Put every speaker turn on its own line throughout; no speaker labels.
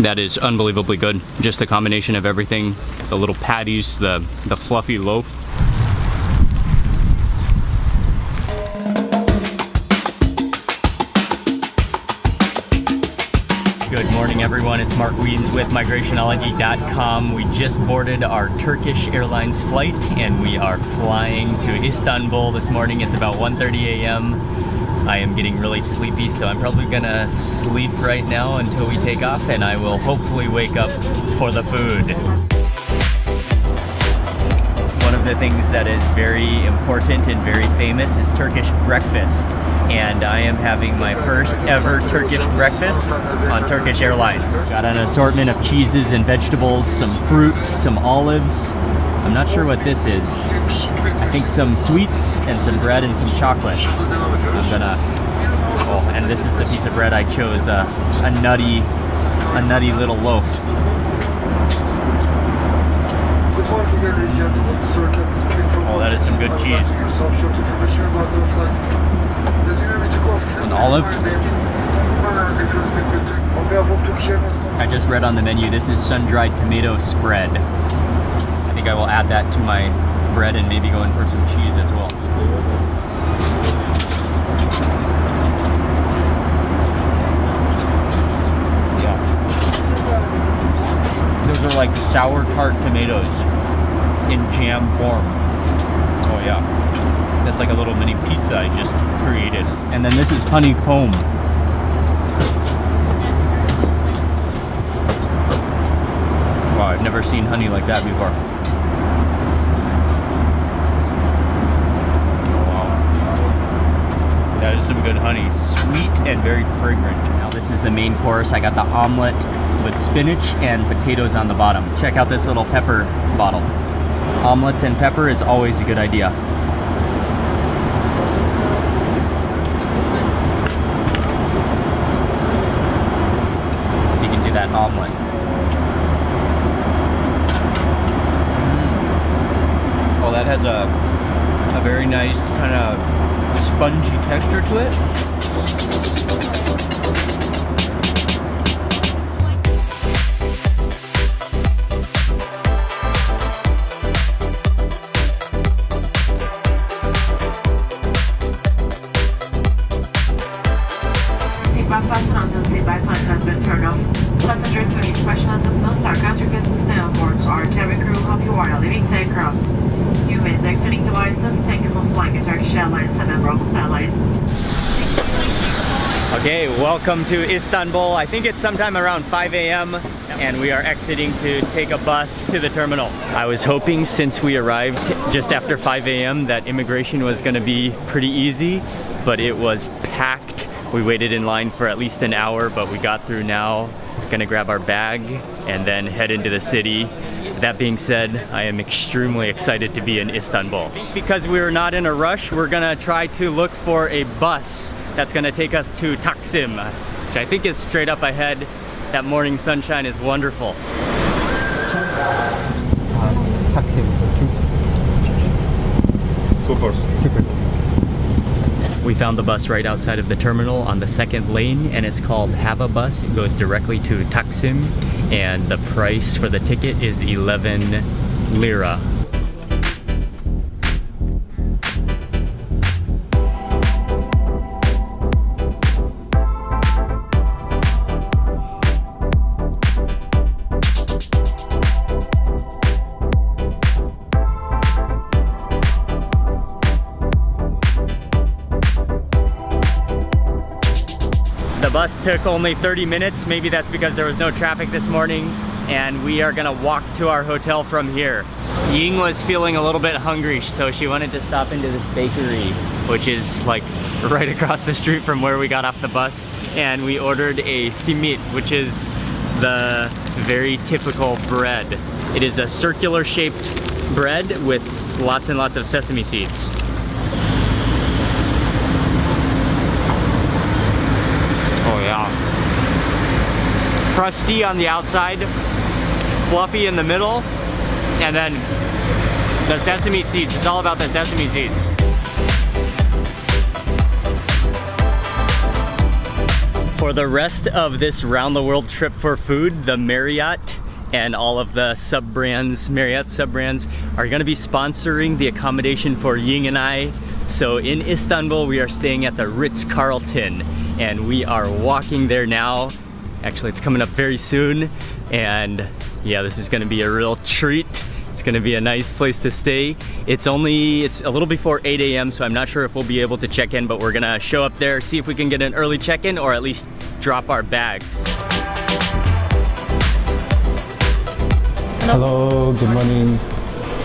That is unbelievably good. Just the combination of everything, the little patties, the fluffy loaf. Good morning everyone, it's Mark Wiens with migrationology.com. We just boarded our Turkish Airlines flight and we are flying to Istanbul this morning. It's about 1:30 a.m. I am getting really sleepy, so I'm probably gonna sleep right now until we take off, and I will hopefully wake up for the food. One of the things that is very important and very famous is Turkish breakfast. And I am having my first ever Turkish breakfast on Turkish Airlines. Got an assortment of cheeses and vegetables, some fruit, some olives. I'm not sure what this is. I think some sweets and some bread and some chocolate. I'm gonna, oh, and this is the piece of bread I chose, a nutty little loaf. Oh, that is some good cheese. An olive. I just read on the menu, this is sun-dried tomato spread. I think I will add that to my bread and maybe go in for some cheese as well. Yeah. Those are like sour tart tomatoes in jam form. Oh yeah. That's like a little mini pizza I just created. And then this is honeycomb. Wow, I've never seen honey like that before. Wow. That is some good honey. Sweet and very fragrant. Now this is the main course. I got the omelet with spinach and potatoes on the bottom. Check out this little pepper bottle. Omelets and pepper is always a good idea. That omelet. Oh, that has a very nice kind of spongy texture to it.
Passengers who need special assistance, psychiatric assistance on board our cabin crew will help you while leaving the aircraft. You may select electronic devices. Thank you for flying Turkish Airlines and member of Airlines.
Okay, welcome to Istanbul. I think it's sometime around 5 a.m. and we are exiting to take a bus to the terminal. I was hoping since we arrived just after 5 a.m. that immigration was going to be pretty easy, but it was packed. We waited in line for at least an hour, but we got through now. Gonna grab our bag and then head into the city. That being said, I am extremely excited to be in Istanbul. Because we're not in a rush, we're gonna try to look for a bus that's gonna take us to Taksim, which I think is straight up ahead. That morning sunshine is wonderful. Taksim.
2 person.
2 person. We found the bus right outside of the terminal on the second lane, and it's called Hava Bus. It goes directly to Taksim, and the price for the ticket is 11 lira. The bus took only 30 minutes. Maybe that's because there was no traffic this morning, and we are gonna walk to our hotel from here. Ying was feeling a little bit hungry, so she wanted to stop into this bakery, which is like right across the street from where we got off the bus, and we ordered a simit, which is the very typical bread. It is a circular shaped bread with lots and lots of sesame seeds. Oh yeah. Crusty on the outside, fluffy in the middle, and then the sesame seeds. It's all about the sesame seeds. For the rest of this round the world trip for food, the Marriott and all of the sub-brands, Marriott sub-brands, are gonna be sponsoring the accommodation for Ying and I. So in Istanbul, we are staying at the Ritz-Carlton, and we are walking there now. Actually, it's coming up very soon, and yeah, this is gonna be a real treat. It's gonna be a nice place to stay. It's a little before 8 a.m., so I'm not sure if we'll be able to check in, but we're gonna show up there, see if we can get an early check-in or at least drop our bags. Hello, good morning.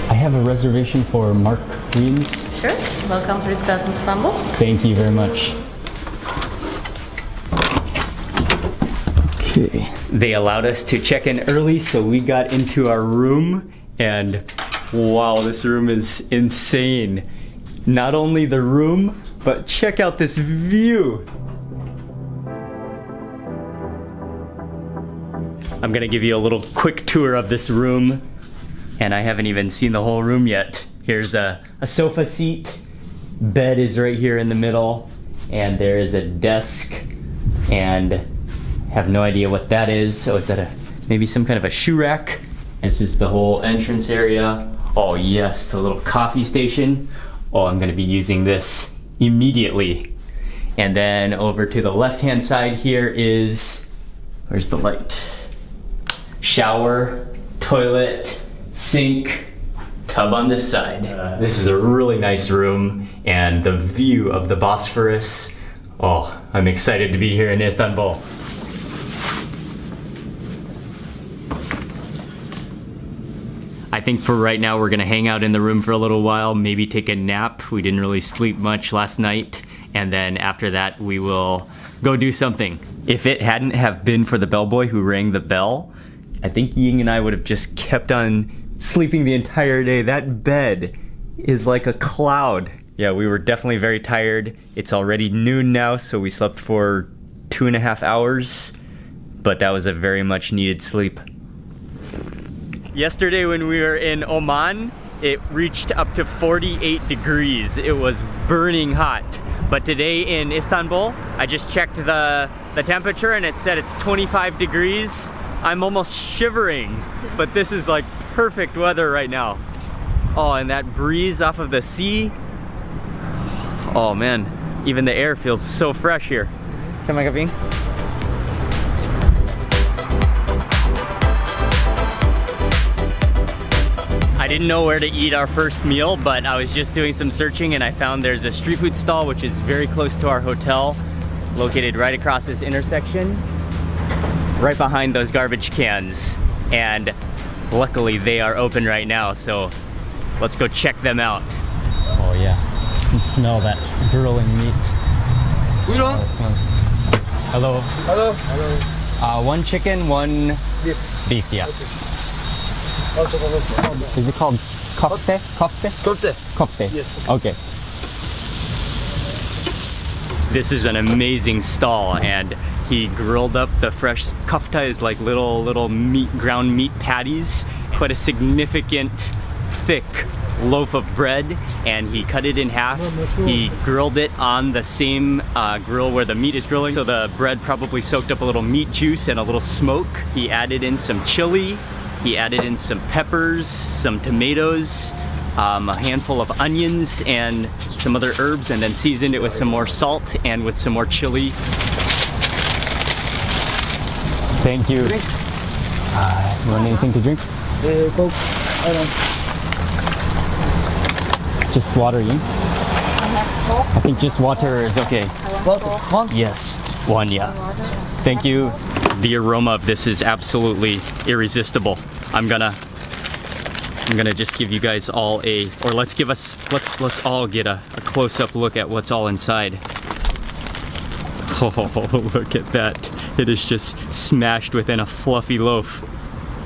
I have a reservation for Mark Queens.
Sure. Welcome to Ritz-Carlton Istanbul.
Thank you very much. Okay. They allowed us to check in early, so we got into our room, and wow, this room is insane. Not only the room, but check out this view. I'm gonna give you a little quick tour of this room, and I haven't even seen the whole room yet. Here's a sofa seat, bed is right here in the middle, and there is a desk, and I have no idea what that is. So is that maybe some kind of a shoe rack? This is the whole entrance area. Oh yes, the little coffee station. Oh, I'm gonna be using this immediately. And then over to the left-hand side here is, where's the light? Shower, toilet, sink, tub on this side. This is a really nice room, and the view of the Bosphorus. Oh, I'm excited to be here in Istanbul. I think for right now we're gonna hang out in the room for a little while, maybe take a nap. We didn't really sleep much last night, and then after that we will go do something. If it hadn't have been for the bellboy who rang the bell, I think Ying and I would have just kept on sleeping the entire day. That bed is like a cloud. Yeah, we were definitely very tired. It's already noon now, so we slept for 2.5 hours, but that was a very much needed sleep. Yesterday when we were in Oman, it reached up to 48 degrees. It was burning hot. But today in Istanbul, I just checked the temperature and it said it's 25 degrees. I'm almost shivering, but this is like perfect weather right now. Oh, and that breeze off of the sea. Oh man, even the air feels so fresh here. Come on, Gavin. I didn't know where to eat our first meal, but I was just doing some searching and I found there's a street food stall which is very close to our hotel, located right across this intersection, right behind those garbage cans, and luckily they are open right now, so let's go check them out. Oh yeah, you can smell that grilling meat. Oh, it smells. Hello.
Hello. Hello.
One chicken, one beef, yeah.
Okay.
Is it called kofte? Kofte?
Kofte.
Kofte.
Yes.
Okay. This is an amazing stall, and he grilled up the fresh kofta is like little meat, ground meat patties. Put a significant thick loaf of bread, and he cut it in half. He grilled it on the same grill where the meat is grilling, so the bread probably soaked up a little meat juice and a little smoke. He added in some chili. He added in some peppers, some tomatoes, a handful of onions and some other herbs, and then seasoned it with some more salt and with some more chili. Thank you. You want anything to drink?
Coke.
Just water, you? I think just water is okay.
Water. One?
Yes, one, yeah. Thank you. The aroma of this is absolutely irresistible. I'm gonna just give you guys all let's all get a close-up look at what's all inside. Oh, look at that. It is just smashed within a fluffy loaf.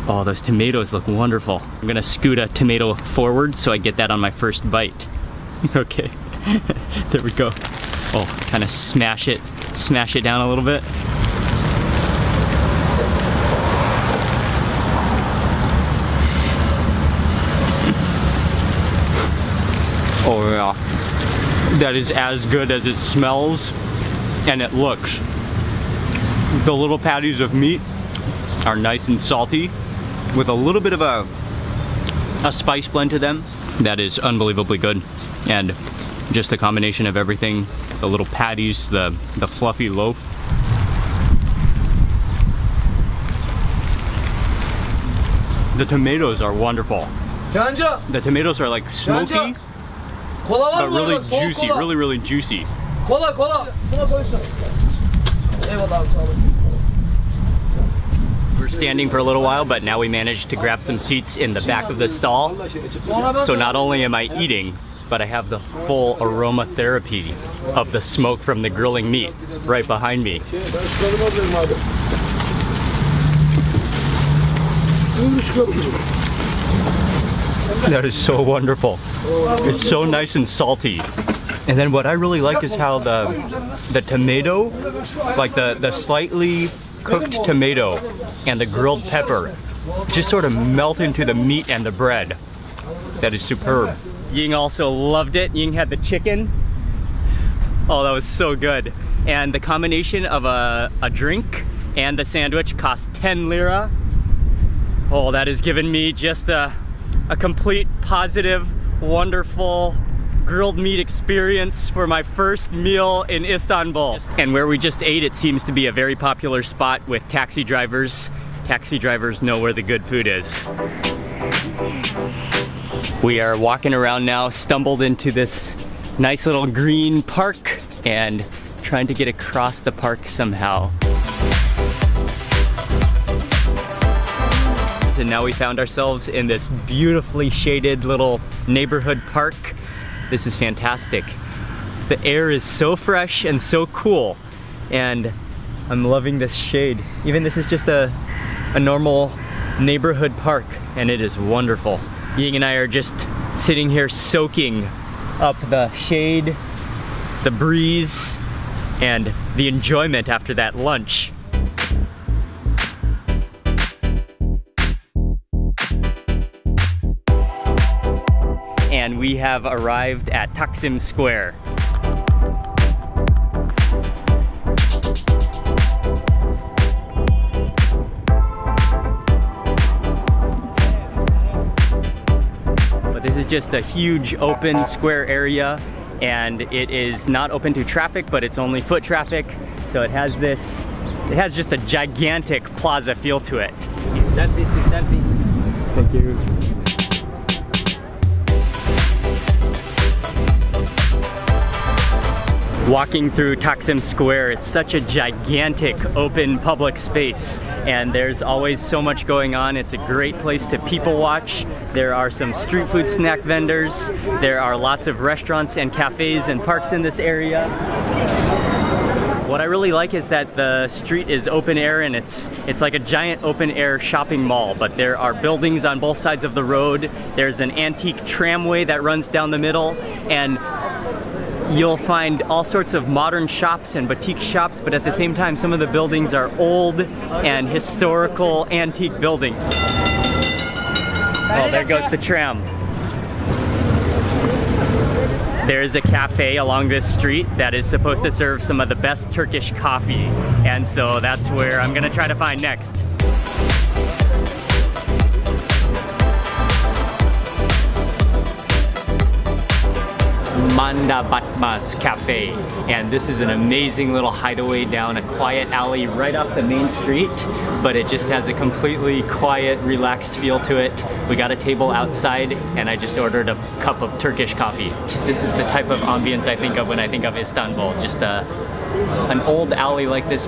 Oh, those tomatoes look wonderful. I'm gonna scoot a tomato forward so I get that on my first bite. Okay, there we go. Oh, kind of smash it down a little bit. Oh yeah, that is as good as it smells and it looks. The little patties of meat are nice and salty with a little bit of a spice blend to them that is unbelievably good. And just the combination of everything, the little patties, the fluffy loaf. The tomatoes are wonderful. The tomatoes are like smoky, but really juicy, really juicy. We're standing for a little while, but now we managed to grab some seats in the back of the stall. So not only am I eating, but I have the full aromatherapy of the smoke from the grilling meat right behind me. That is so wonderful. It's so nice and salty. And then what I really like is how the tomato, like the slightly cooked tomato and the grilled pepper just sort of melt into the meat and the bread. That is superb. Ying also loved it. Ying had the chicken. Oh, that was so good. And the combination of a drink and the sandwich cost 10 lira. Oh, that has given me just a complete positive, wonderful grilled meat experience for my first meal in Istanbul. And where we just ate, it seems to be a very popular spot with taxi drivers. Taxi drivers know where the good food is. We are walking around now, stumbled into this nice little green park and trying to get across the park somehow. And now we found ourselves in this beautifully shaded little neighborhood park. This is fantastic. The air is so fresh and so cool, and I'm loving this shade. Even this is just a normal neighborhood park, and it is wonderful. Ying and I are just sitting here soaking up the shade, the breeze, and the enjoyment after that lunch. And we have arrived at Taksim Square. But this is just a huge open square area, and it is not open to traffic, but it's only foot traffic. So it has just a gigantic plaza feel to it. Thank you. Walking through Taksim Square, it's such a gigantic open public space, and there's always so much going on. It's a great place to people watch. There are some street food snack vendors. There are lots of restaurants and cafes and parks in this area. What I really like is that the street is open air, and it's like a giant open air shopping mall, but there are buildings on both sides of the road. There's an antique tramway that runs down the middle, and you'll find all sorts of modern shops and boutique shops, but at the same time, some of the buildings are old and historical antique buildings. Oh, there goes the tram. There is a cafe along this street that is supposed to serve some of the best Turkish coffee, and so that's where I'm gonna try to find next. Manda Batma's Cafe, and this is an amazing little hideaway down a quiet alley right off the main street, but it just has a completely quiet, relaxed feel to it. We got a table outside, and I just ordered a cup of Turkish coffee. This is the type of ambience I think of when I think of Istanbul, just an old alley like this,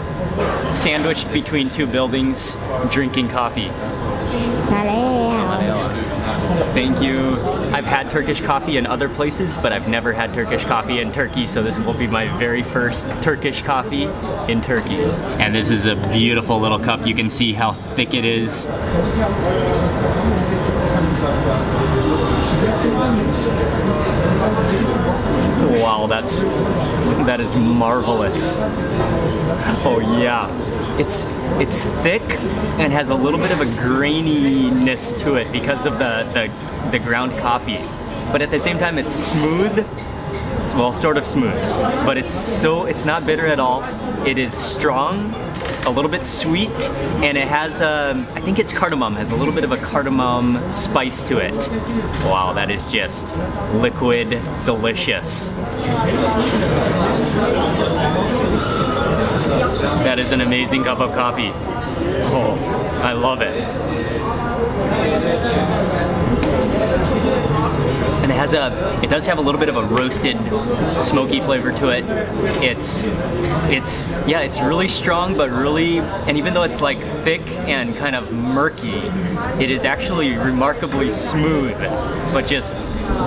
sandwiched between two buildings, drinking coffee. Thank you. I've had Turkish coffee in other places, but I've never had Turkish coffee in Turkey, so this will be my very first Turkish coffee in Turkey. And this is a beautiful little cup. You can see how thick it is. Wow, that is marvelous. Oh yeah. It's thick and has a little bit of a graininess to it because of the ground coffee. But at the same time, it's smooth. Well, sort of smooth. But it's not bitter at all. It is strong, a little bit sweet, and it has I think it's cardamom, has a little bit of a cardamom spice to it. Wow, that is just liquid delicious. That is an amazing cup of coffee. Oh, I love it. And it does have a little bit of a roasted, smoky flavor to it. It's really strong, but really, and even though it's like thick and kind of murky, it is actually remarkably smooth, but just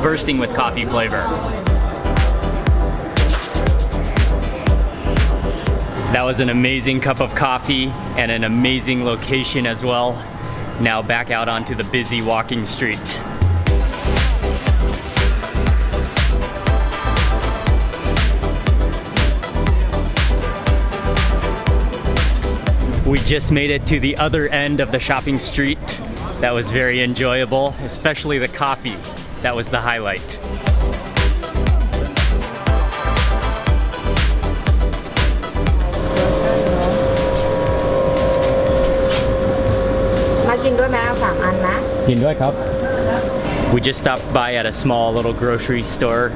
bursting with coffee flavor. That was an amazing cup of coffee and an amazing location as well. Now back out onto the busy walking street. We just made it to the other end of the shopping street. That was very enjoyable, especially the coffee. That was the highlight. We just stopped by at a small little grocery store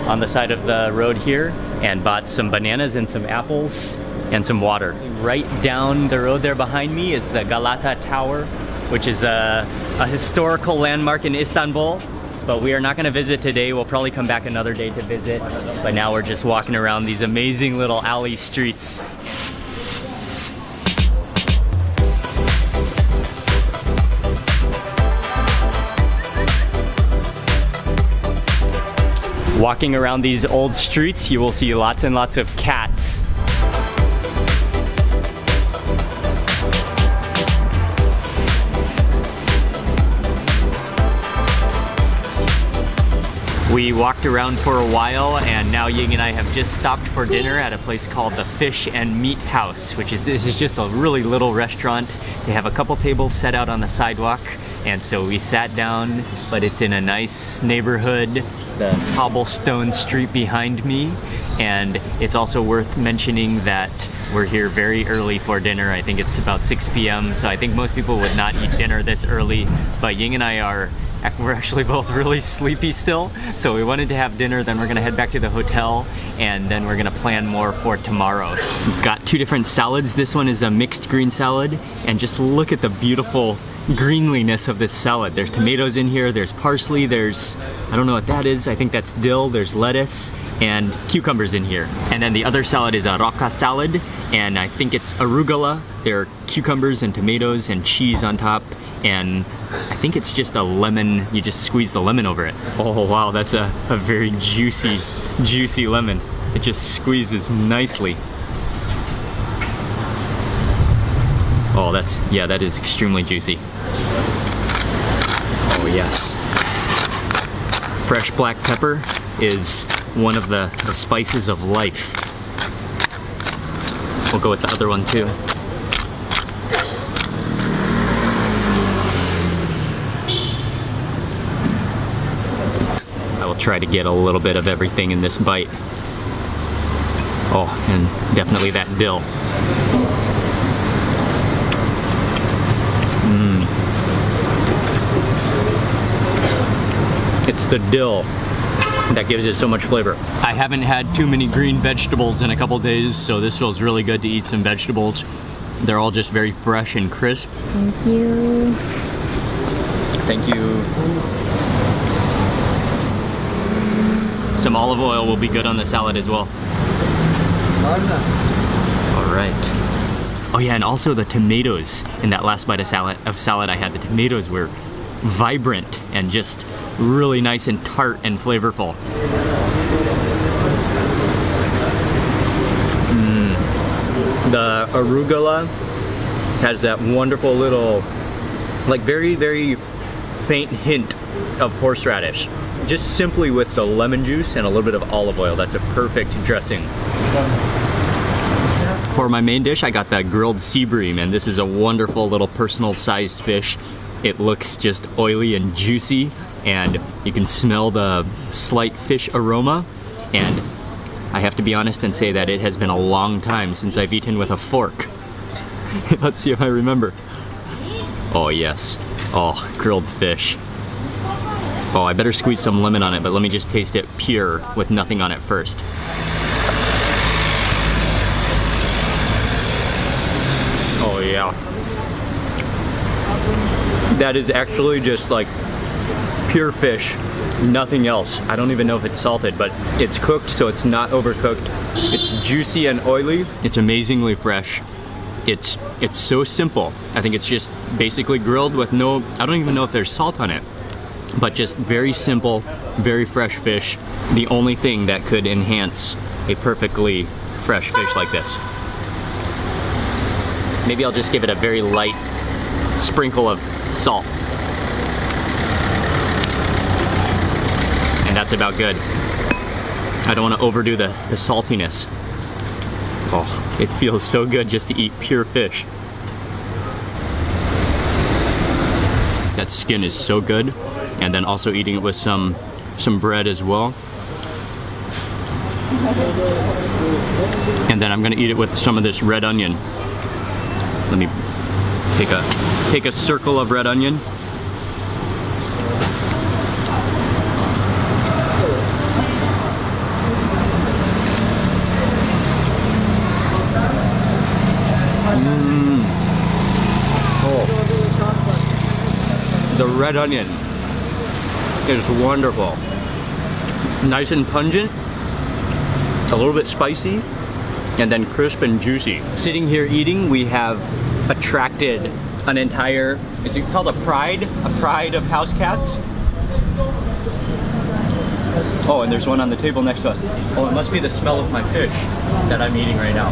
on the side of the road here and bought some bananas and some apples and some water. Right down the road there behind me is the Galata Tower, which is a historical landmark in Istanbul, but we are not going to visit today. We'll probably come back another day to visit, but now we're just walking around these amazing little alley streets. Walking around these old streets, you will see lots and lots of cats. We walked around for a while, and now Ying and I have just stopped for dinner at a place called the Fish and Meat House, this is just a really little restaurant. They have a couple tables set out on the sidewalk, and so we sat down, but it's in a nice neighborhood, the cobblestone street behind me, and it's also worth mentioning that we're here very early for dinner. I think it's about 6 p.m., so I think most people would not eat dinner this early, but Ying and I we're actually both really sleepy still, so we wanted to have dinner, then we're gonna head back to the hotel, and then we're gonna plan more for tomorrow. We've got two different salads. This one is a mixed green salad, and just look at the beautiful greenliness of this salad. There's tomatoes in here, there's parsley, there's, I don't know what that is, I think that's dill, there's lettuce, and cucumbers in here. And then the other salad is a rocca salad, and I think it's arugula. There are cucumbers and tomatoes and cheese on top, and I think it's just a lemon, you just squeeze the lemon over it. Oh wow, that's a very juicy lemon. It just squeezes nicely. Oh, that is extremely juicy. Oh yes. Fresh black pepper is one of the spices of life. We'll go with the other one too. I will try to get a little bit of everything in this bite. Oh, and definitely that dill. It's the dill that gives it so much flavor. I haven't had too many green vegetables in a couple days, so this feels really good to eat some vegetables. They're all just very fresh and crisp.
Thank you.
Thank you. Some olive oil will be good on the salad as well. All right. Oh yeah, and also the tomatoes in that last bite of salad I had. The tomatoes were vibrant and just really nice and tart and flavorful. The arugula has that wonderful little, like very, very faint hint of horseradish. Just simply with the lemon juice and a little bit of olive oil. That's a perfect dressing. For my main dish, I got that grilled sea bream, and this is a wonderful little personal sized fish. It looks just oily and juicy, and you can smell the slight fish aroma, and I have to be honest and say that it has been a long time since I've eaten with a fork. Let's see if I remember. Oh yes. Oh, grilled fish. Oh, I better squeeze some lemon on it, but let me just taste it pure with nothing on it first. Oh yeah. That is actually just like pure fish, nothing else. I don't even know if it's salted, but it's cooked, so it's not overcooked. It's juicy and oily. It's amazingly fresh. It's so simple. I think it's just basically grilled with no, I don't even know if there's salt on it, but just very simple, very fresh fish. The only thing that could enhance a perfectly fresh fish like this. Maybe I'll just give it a very light sprinkle of salt. And that's about good. I don't want to overdo the saltiness. Oh, it feels so good just to eat pure fish. That skin is so good. And then also eating it with some bread as well. And then I'm gonna eat it with some of this red onion. Let me take a circle of red onion. The red onion is wonderful. Nice and pungent, a little bit spicy, and then crisp and juicy. Sitting here eating, we have attracted an entire, is it called a pride? A pride of house cats? Oh, and there's one on the table next to us. Oh, it must be the smell of my fish that I'm eating right now.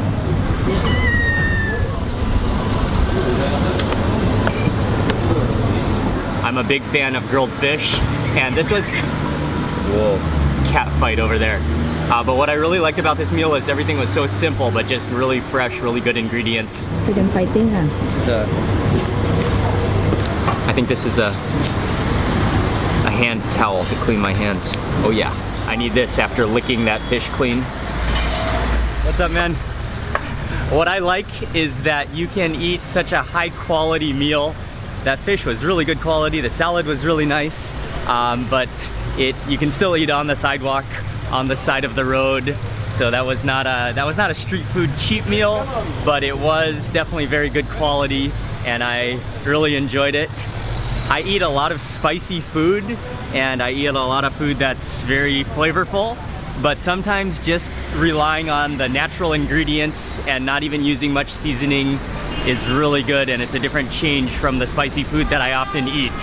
I'm a big fan of grilled fish, and this was, whoa, cat fight over there. But what I really liked about this meal is everything was so simple, but just really fresh, really good ingredients.
Freedom fighting, huh?
This is I think this is a hand towel to clean my hands. Oh yeah, I need this after licking that fish clean. What's up, man? What I like is that you can eat such a high quality meal. That fish was really good quality, the salad was really nice, but you can still eat on the sidewalk, on the side of the road. So that was not a street food cheap meal, but it was definitely very good quality, and I really enjoyed it. I eat a lot of spicy food, and I eat a lot of food that's very flavorful, but sometimes just relying on the natural ingredients and not even using much seasoning is really good, and it's a different change from the spicy food that I often eat.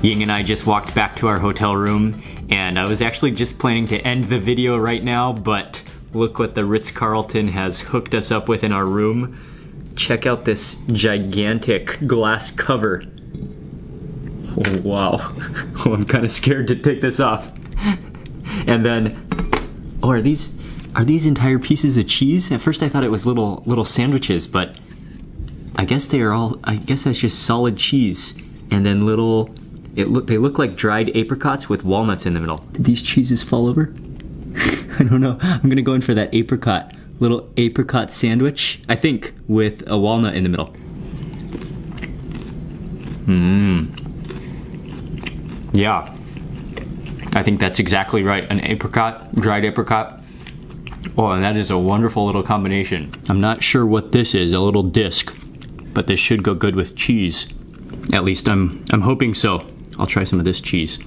Ying and I just walked back to our hotel room, and I was actually just planning to end the video right now, but look what the Ritz-Carlton has hooked us up with in our room. Check out this gigantic glass cover. Oh, wow. Oh, I'm kind of scared to take this off. And then, oh, are these entire pieces of cheese? At first I thought it was little sandwiches, but I guess that's just solid cheese. And then they look like dried apricots with walnuts in the middle. Did these cheeses fall over? I don't know. I'm gonna go in for that little apricot sandwich, I think, with a walnut in the middle. Yeah, I think that's exactly right. An apricot, dried apricot. Oh, and that is a wonderful little combination. I'm not sure what this is, a little disc, but this should go good with cheese. At least I'm hoping so. I'll try some of this cheese.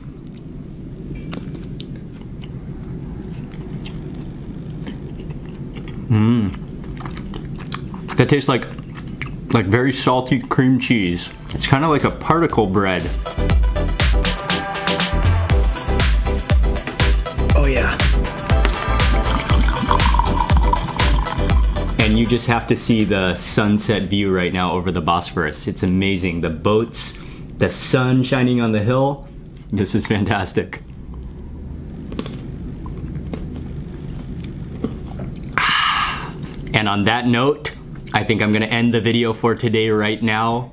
That tastes like very salty cream cheese. It's kind of like a particle bread. Oh yeah. And you just have to see the sunset view right now over the Bosphorus. It's amazing. The boats, the sun shining on the hill. This is fantastic. And on that note, I think I'm gonna end the video for today right now.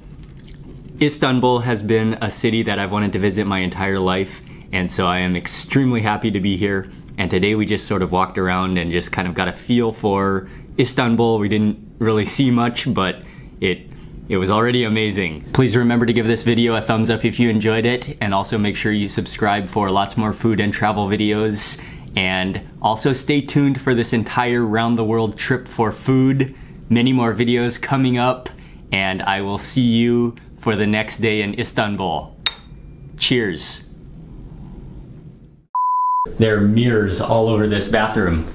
Istanbul has been a city that I've wanted to visit my entire life, and so I am extremely happy to be here. And today we just sort of walked around and just kind of got a feel for Istanbul. We didn't really see much, but it was already amazing. Please remember to give this video a thumbs up if you enjoyed it, and also make sure you subscribe for lots more food and travel videos. And also stay tuned for this entire round the world trip for food. Many more videos coming up, and I will see you for the next day in Istanbul. Cheers. There are mirrors all over this bathroom.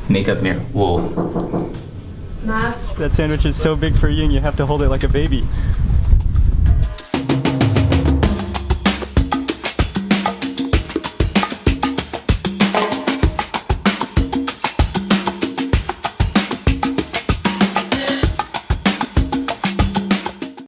Makeup mirror. Whoa. That sandwich is so big for you and you have to hold it like a baby.